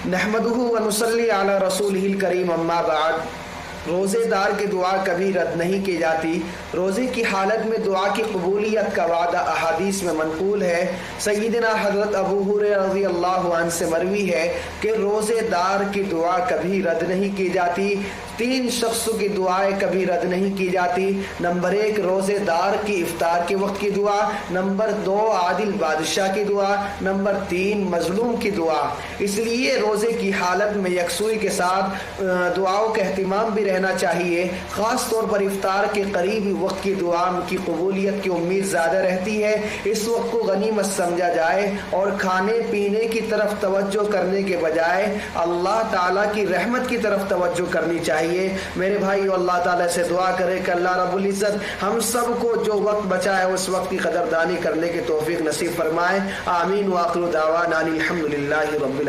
نحمدہ و نصلی علی رسولہ الکریم اما بعد۔ روزے دار کی دعا کبھی رد نہیں کی جاتی۔ روزے کی حالت میں دعا کی قبولیت کا وعدہ احادیث میں منقول ہے۔ سیدنا حضرت ابو ہریرہ رضی اللہ عنہ سے مروی ہے کہ روزے دار کی دعا کبھی رد نہیں کی جاتی۔ 3 شخصوں کی دعائیں کبھی رد نہیں کی جاتی۔ نمبر 1 روزے دار کی افطار کے وقت کی دعا، نمبر 2 عادل بادشاہ کی دعا، نمبر 3 مظلوم کی دعا۔ اس لیے روزے کی حالت میں یکسوئی کے ساتھ دعاؤں کا اہتمام بھی رہنا چاہیے۔ خاص طور پر افطار کے قریبی وقت کی دعا کی قبولیت کی امید زیادہ رہتی ہے۔ اس وقت کو غنیمت سمجھا جائے اور کھانے پینے کی طرف توجہ کرنے کے بجائے اللہ تعالیٰ کی رحمت کی طرف توجہ کرنی چاہیے۔ میرے بھائیو، اللہ تعالیٰ سے دعا کرے کہ اللہ رب العزت ہم سب کو جو وقت بچا ہے اس وقت کی قدردانی کرنے کی توفیق نصیب فرمائے۔ آمین۔ وآخر دعوانا الحمدللہ رب العالمین۔